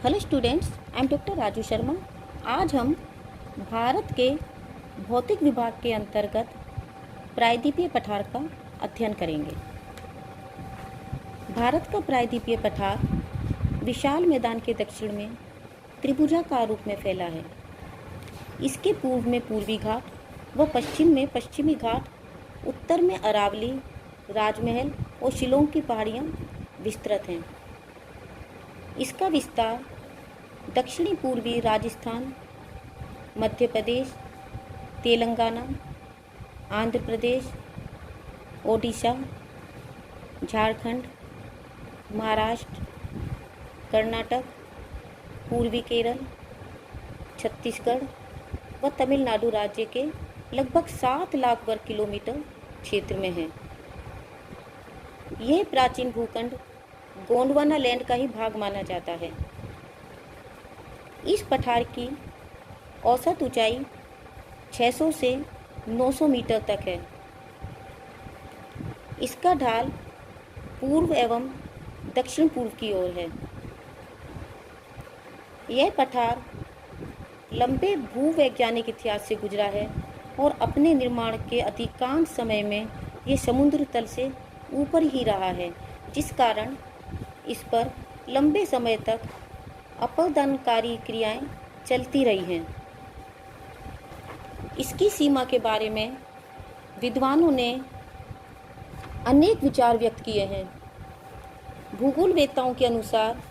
Hello students, I am doctor Raju Sharma. आज हम भारत के भौतिक विभाग के अंतर्गत प्रायद्वीपीय पठार का अध्ययन करेंगे। भारत का प्रायद्वीपीय पठार विशाल मैदान के दक्षिण में त्रिभुजाकार रूप में फैला है। इसके पूर्व में पूर्वी घाट व पश्चिम में पश्चिमी घाट, उत्तर में अरावली, राजमहल और शिलोंग की पहाड़ियाँ विस्तृत हैं। इसका विस्तार दक्षिणी पूर्वी राजस्थान, मध्य प्रदेश, तेलंगाना, आंध्र प्रदेश, ओडिशा, झारखंड, महाराष्ट्र, कर्नाटक, पूर्वी केरल, छत्तीसगढ़ व तमिलनाडु राज्य के लगभग 7 लाख वर्ग किलोमीटर क्षेत्र में है। यह प्राचीन भूखंड गोंडवाना लैंड का ही भाग माना जाता है। इस पठार की औसत ऊंचाई 600 से 900 मीटर तक है। इसका ढाल पूर्व एवं दक्षिण पूर्व की ओर है। यह पठार लंबे भूवैज्ञानिक इतिहास से गुजरा है और अपने निर्माण के अधिकांश समय में ये समुद्र तल से ऊपर ही रहा है, जिस कारण इस पर लंबे समय तक अपरदनकारी क्रियाएं चलती रही हैं। इसकी सीमा के बारे में विद्वानों ने अनेक विचार व्यक्त किए हैं। भूगोलवेत्ताओं के अनुसार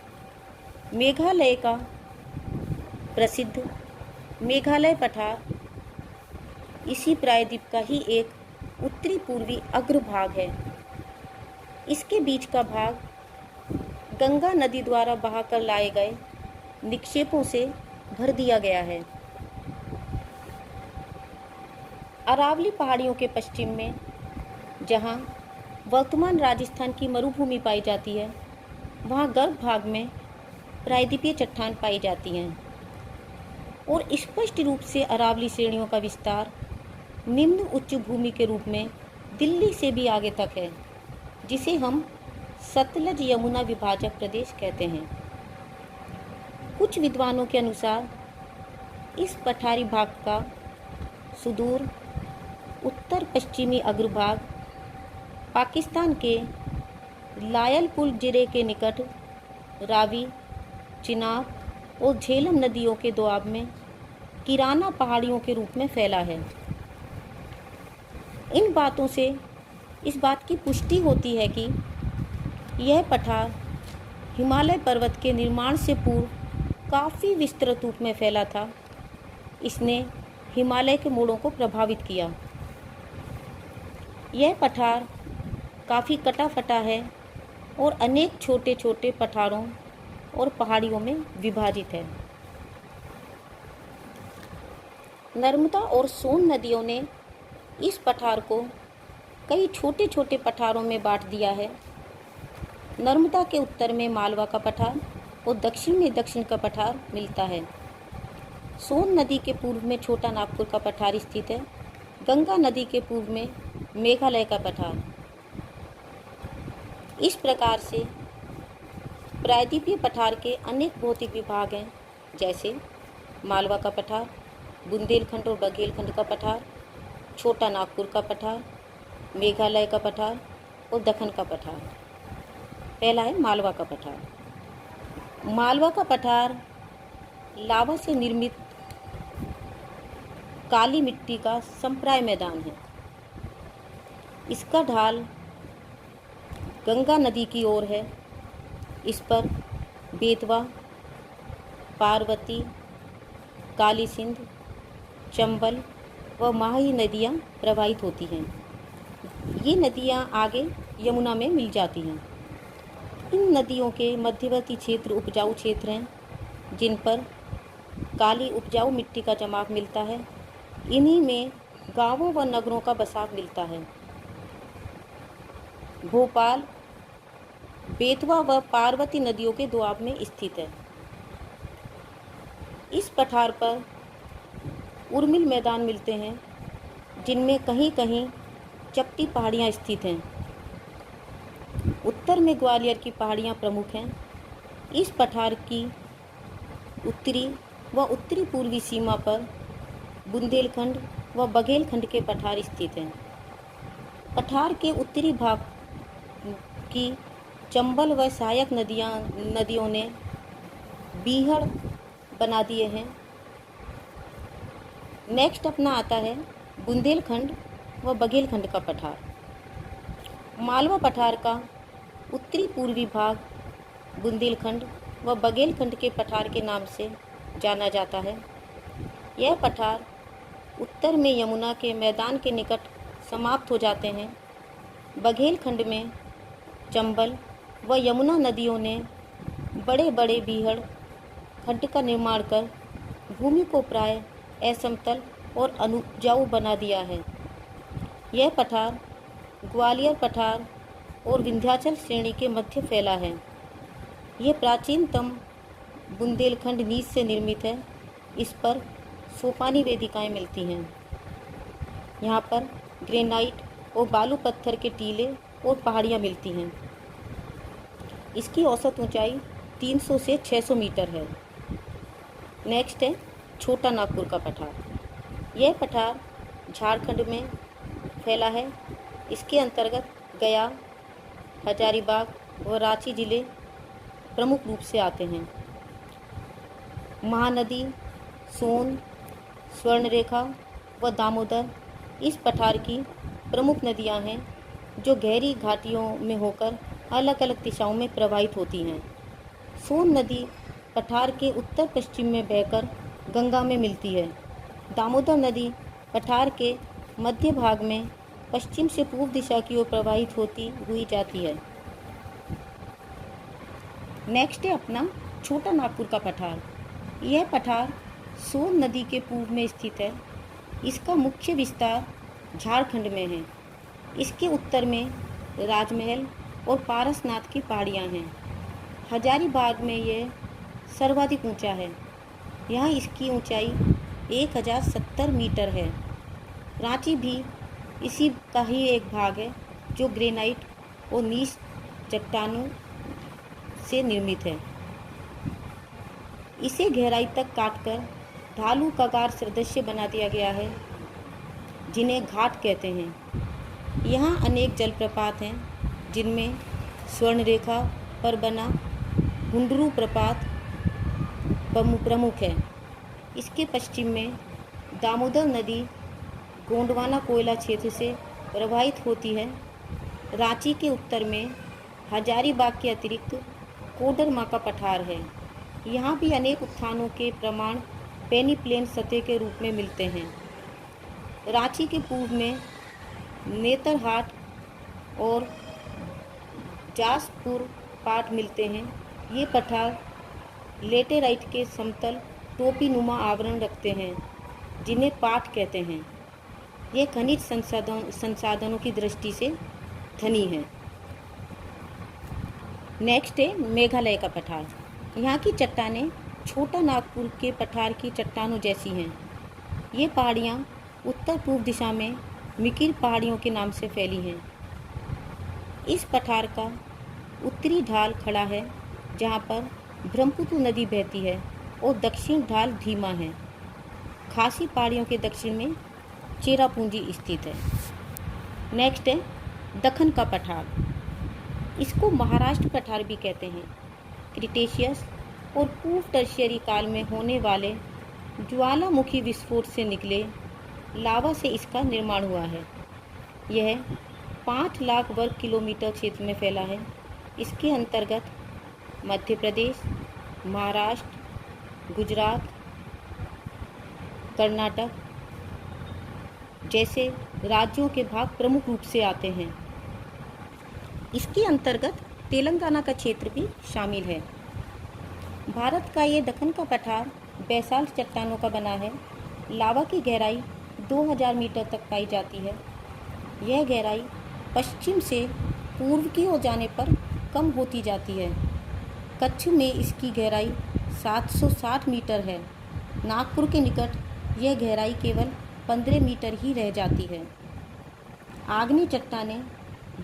मेघालय का प्रसिद्ध मेघालय पठार इसी प्रायद्वीप का ही एक उत्तरी पूर्वी अग्रभाग है। इसके बीच का भाग गंगा नदी द्वारा बहाकर लाए गए निक्षेपों से भर दिया गया है। अरावली पहाड़ियों के पश्चिम में, जहां वर्तमान राजस्थान की मरुभूमि पाई जाती है, वहां गर्भ भाग में प्रायद्वीपीय चट्टान पाई जाती हैं और स्पष्ट रूप से अरावली श्रेणियों का विस्तार निम्न उच्च भूमि के रूप में दिल्ली से भी आगे तक है, जिसे हम सतलज यमुना विभाजक प्रदेश कहते हैं। कुछ विद्वानों के अनुसार इस पठारी भाग का सुदूर उत्तर पश्चिमी अग्रभाग पाकिस्तान के लायलपुर जिले के निकट रावी, चिनाब और झेलम नदियों के दोआब में किराना पहाड़ियों के रूप में फैला है। इन बातों से इस बात की पुष्टि होती है कि यह पठार हिमालय पर्वत के निर्माण से पूर्व काफ़ी विस्तृत रूप में फैला था। इसने हिमालय के मोड़ों को प्रभावित किया। यह पठार काफ़ी कटा फटा है और अनेक छोटे छोटे पठारों और पहाड़ियों में विभाजित है। नर्मदा और सोन नदियों ने इस पठार को कई छोटे छोटे पठारों में बांट दिया है। नर्मदा के उत्तर में मालवा का पठार और दक्षिण में दक्षिण का पठार मिलता है। सोन नदी के पूर्व में छोटा नागपुर का पठार स्थित है। गंगा नदी के पूर्व में मेघालय का पठार। इस प्रकार से प्रायद्वीपीय पठार के अनेक भौतिक विभाग हैं, जैसे मालवा का पठार, बुंदेलखंड और बघेलखंड का पठार, छोटा नागपुर का पठार, मेघालय का पठार और दक्कन का पठार। पहला है मालवा का पठार। मालवा का पठार लावा से निर्मित काली मिट्टी का संप्राय मैदान है। इसका ढाल गंगा नदी की ओर है। इस पर बेतवा, पार्वती, काली सिंध, चंबल व माही नदियाँ प्रवाहित होती हैं। ये नदियाँ आगे यमुना में मिल जाती हैं। इन नदियों के मध्यवर्ती क्षेत्र उपजाऊ क्षेत्र हैं, जिन पर काली उपजाऊ मिट्टी का जमाव मिलता है। इन्हीं में गांवों व नगरों का बसाव मिलता है। भोपाल बेतवा व पार्वती नदियों के दोआब में स्थित है। इस पठार पर उर्मिल मैदान मिलते हैं, जिनमें कहीं कहीं चपटी पहाड़ियाँ स्थित हैं। उत्तर में ग्वालियर की पहाड़ियाँ प्रमुख हैं। इस पठार की उत्तरी व उत्तरी पूर्वी सीमा पर बुंदेलखंड व बघेलखंड के पठार स्थित हैं। पठार के उत्तरी भाग की चंबल व सहायक नदियों ने बीहड़ बना दिए हैं। नेक्स्ट अपना आता है बुंदेलखंड व बघेलखंड का पठार। मालवा पठार का उत्तरी पूर्वी भाग बुंदेलखंड व बघेलखंड के पठार के नाम से जाना जाता है। यह पठार उत्तर में यमुना के मैदान के निकट समाप्त हो जाते हैं। बघेलखंड में चंबल व यमुना नदियों ने बड़े बड़े बीहड़ खड्ड का निर्माण कर भूमि को प्राय असमतल और अनुपजाऊ बना दिया है। यह पठार ग्वालियर पठार और विंध्याचल श्रेणी के मध्य फैला है। यह प्राचीनतम बुंदेलखंड नीच से निर्मित है। इस पर सोपानी वेदिकाएं मिलती हैं। यहाँ पर ग्रेनाइट और बालू पत्थर के टीले और पहाड़ियाँ मिलती हैं। इसकी औसत ऊंचाई 300 से 600 मीटर है। नेक्स्ट है छोटा नागपुर का पठार। यह पठार झारखंड में फैला है। इसके अंतर्गत गया, हजारीबाग व रांची जिले प्रमुख रूप से आते हैं। महानदी, सोन, स्वर्णरेखा व दामोदर इस पठार की प्रमुख नदियां हैं, जो गहरी घाटियों में होकर अलग अलग दिशाओं में प्रवाहित होती हैं। सोन नदी पठार के उत्तर पश्चिम में बहकर गंगा में मिलती है। दामोदर नदी पठार के मध्य भाग में पश्चिम से पूर्व दिशा की ओर प्रवाहित होती हुई जाती है। नेक्स्ट है अपना छोटा नागपुर का पठार। यह पठार सोन नदी के पूर्व में स्थित है। इसका मुख्य विस्तार झारखंड में है। इसके उत्तर में राजमहल और पारसनाथ की पहाड़ियाँ हैं। हजारीबाग में यह सर्वाधिक ऊंचा है। यहाँ इसकी ऊंचाई 1070 मीटर है। रांची भी इसी का ही एक भाग है, जो ग्रेनाइट और नीच चट्टानों से निर्मित है। इसे गहराई तक काटकर ढालू कगार सदृश बना दिया गया है, जिन्हें घाट कहते हैं। यहाँ अनेक जलप्रपात हैं, जिनमें स्वर्णरेखा पर बना हुंडरू प्रपात प्रमुख है। इसके पश्चिम में दामोदर नदी गोंडवाना कोयला क्षेत्र से प्रवाहित होती है। रांची के उत्तर में हजारीबाग के अतिरिक्त कोडरमा का पठार है। यहाँ भी अनेक उत्थानों के प्रमाण पेनी प्लेन सतह के रूप में मिलते हैं। रांची के पूर्व में नेतरहाट और जासपुर पाट मिलते हैं। ये पठार लेटेराइट के समतल टोपी नुमा आवरण रखते हैं, जिन्हें पाट कहते हैं। ये खनिज संसाधनों की दृष्टि से धनी है। नेक्स्ट है मेघालय का पठार। यहाँ की चट्टानें छोटा नागपुर के पठार की चट्टानों जैसी हैं। ये पहाड़ियाँ उत्तर पूर्व दिशा में मिकिर पहाड़ियों के नाम से फैली हैं। इस पठार का उत्तरी ढाल खड़ा है, जहाँ पर ब्रह्मपुत्र नदी बहती है, और दक्षिण ढाल धीमा है। खासी पहाड़ियों के दक्षिण में चेरापूंजी स्थित है। नेक्स्ट है दक्कन का पठार। इसको महाराष्ट्र पठार भी कहते हैं। क्रिटेशियस और पूर्व टर्शियरी काल में होने वाले ज्वालामुखी विस्फोट से निकले लावा से इसका निर्माण हुआ है। यह 5 लाख वर्ग किलोमीटर क्षेत्र में फैला है। इसके अंतर्गत मध्य प्रदेश, महाराष्ट्र, गुजरात, कर्नाटक जैसे राज्यों के भाग प्रमुख रूप से आते हैं। इसके अंतर्गत तेलंगाना का क्षेत्र भी शामिल है। भारत का ये दक्कन का पठार बेसाल्ट चट्टानों का बना है। लावा की गहराई 2000 मीटर तक पाई जाती है। यह गहराई पश्चिम से पूर्व की ओर जाने पर कम होती जाती है। कच्छ में इसकी गहराई 760 मीटर है। नागपुर के निकट यह गहराई केवल 15 मीटर ही रह जाती है। आग्नेय चट्टानें,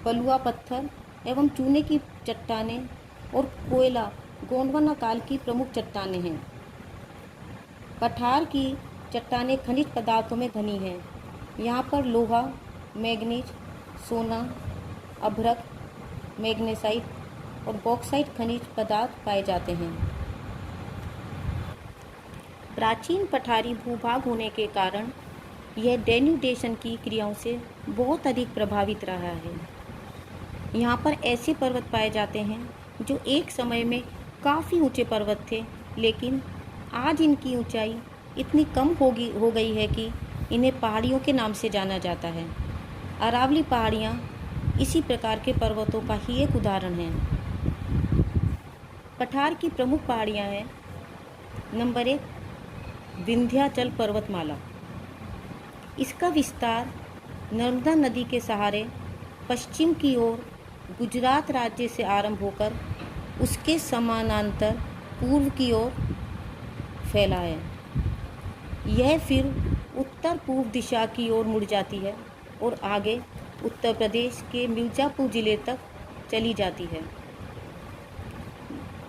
बलुआ पत्थर एवं चूने की चट्टानें और कोयला गोंडवाना काल की प्रमुख चट्टानें हैं। पठार की चट्टानें खनिज पदार्थों में घनी हैं। यहाँ पर लोहा, मैग्नीज, सोना, अभ्रक, मैग्नेसाइट और बॉक्साइट खनिज पदार्थ पाए जाते हैं। प्राचीन पठारी भूभाग होने के कारण यह डेन्यूडेशन की क्रियाओं से बहुत अधिक प्रभावित रहा है। यहाँ पर ऐसे पर्वत पाए जाते हैं जो एक समय में काफ़ी ऊंचे पर्वत थे, लेकिन आज इनकी ऊंचाई इतनी कम हो गई है कि इन्हें पहाड़ियों के नाम से जाना जाता है। अरावली पहाड़ियाँ इसी प्रकार के पर्वतों का ही एक उदाहरण है। पठार की प्रमुख पहाड़ियाँ हैं। नंबर 1, विंध्याचल पर्वतमाला। इसका विस्तार नर्मदा नदी के सहारे पश्चिम की ओर गुजरात राज्य से आरंभ होकर उसके समानांतर पूर्व की ओर फैला है। यह फिर उत्तर पूर्व दिशा की ओर मुड़ जाती है और आगे उत्तर प्रदेश के मिर्ज़ापुर जिले तक चली जाती है।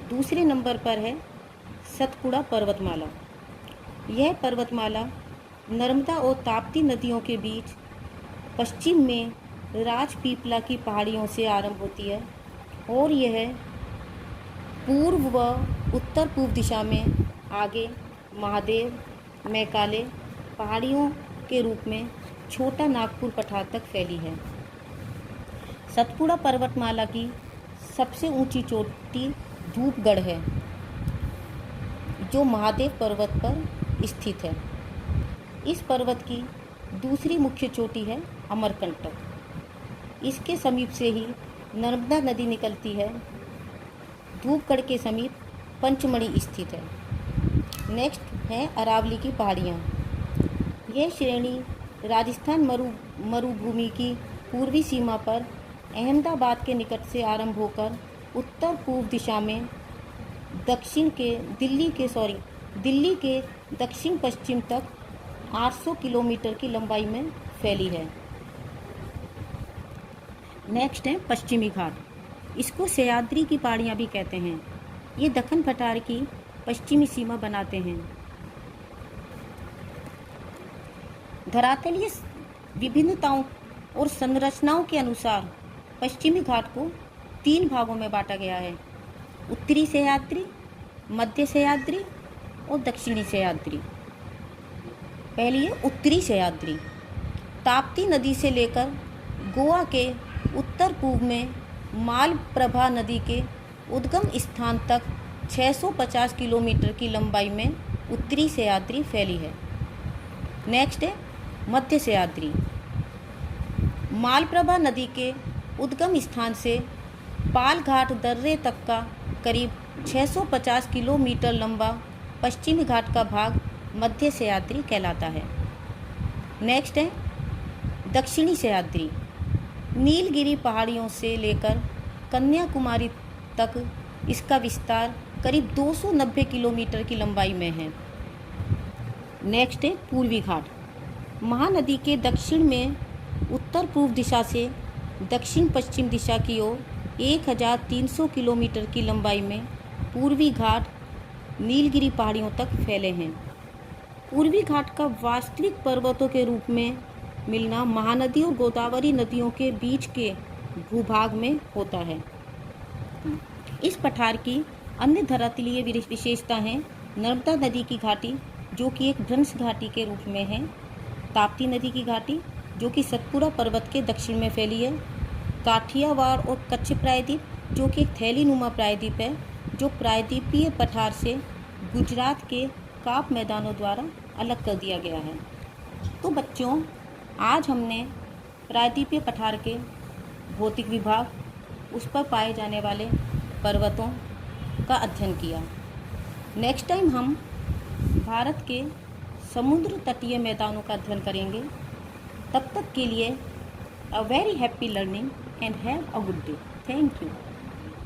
दूसरे नंबर पर है सतपुड़ा पर्वतमाला। यह पर्वतमाला नर्मदा और ताप्ती नदियों के बीच पश्चिम में राजपीपला की पहाड़ियों से आरंभ होती है और यह पूर्व व उत्तर पूर्व दिशा में आगे महादेव, मैकाले पहाड़ियों के रूप में छोटा नागपुर पठार तक फैली है। सतपुड़ा पर्वतमाला की सबसे ऊंची चोटी धूपगढ़ है, जो महादेव पर्वत पर स्थित है। इस पर्वत की दूसरी मुख्य चोटी है अमरकंटक। इसके समीप से ही नर्मदा नदी निकलती है। धूपगढ़ के समीप पंचमढ़ी स्थित है। नेक्स्ट है अरावली की पहाड़ियाँ। यह श्रेणी राजस्थान मरुभूमि की पूर्वी सीमा पर अहमदाबाद के निकट से आरंभ होकर उत्तर पूर्व दिशा में दिल्ली के दक्षिण पश्चिम तक 800 किलोमीटर की लंबाई में फैली है। नेक्स्ट है पश्चिमी घाट। इसको सह्याद्री की पहाड़ियाँ भी कहते हैं। ये दक्कन पठार की पश्चिमी सीमा बनाते हैं। धरातलीय विभिन्नताओं और संरचनाओं के अनुसार पश्चिमी घाट को 3 भागों में बांटा गया है: उत्तरी सह्याद्री, मध्य सह्याद्री और दक्षिणी सह्याद्री। पहली है उत्तरी सह्याद्री। ताप्ती नदी से लेकर गोवा के उत्तर पूर्व में मालप्रभा नदी के उद्गम स्थान तक 650 किलोमीटर की लंबाई में उत्तरी सह्याद्री फैली है। नेक्स्ट है मध्य सह्याद्री। मालप्रभा नदी के उद्गम स्थान से पालघाट दर्रे तक का करीब 650 किलोमीटर लंबा पश्चिमी घाट का भाग मध्य सह्याद्री कहलाता है। नेक्स्ट है दक्षिणी सह्याद्री। नीलगिरी पहाड़ियों से लेकर कन्याकुमारी तक इसका विस्तार करीब 290 किलोमीटर की लंबाई में है। नेक्स्ट है पूर्वी घाट। महानदी के दक्षिण में उत्तर पूर्व दिशा से दक्षिण पश्चिम दिशा की ओर 1300 किलोमीटर की लंबाई में पूर्वी घाट नीलगिरी पहाड़ियों तक फैले हैं। पूर्वी घाट का वास्तविक पर्वतों के रूप में मिलना महानदी और गोदावरी नदियों के बीच के भूभाग में होता है। इस पठार की अन्य धरातलीय विशेषता है नर्मदा नदी की घाटी, जो कि एक भ्रंश घाटी के रूप में है। ताप्ती नदी की घाटी, जो कि सतपुड़ा पर्वत के दक्षिण में फैली है। काठियावाड़ और कच्छ प्रायद्वीप, जो कि एक थैलीनुमा प्रायद्वीप है, जो प्रायद्वीपीय पठार से गुजरात के काप मैदानों द्वारा अलग कर दिया गया है। तो बच्चों, आज हमने प्रायद्वीपीय पठार के भौतिक विभाग, उस पर पाए जाने वाले पर्वतों का अध्ययन किया। नेक्स्ट टाइम हम भारत के समुद्र तटीय मैदानों का अध्ययन करेंगे। तब तक के लिए a very happy learning and have a good day. Thank you.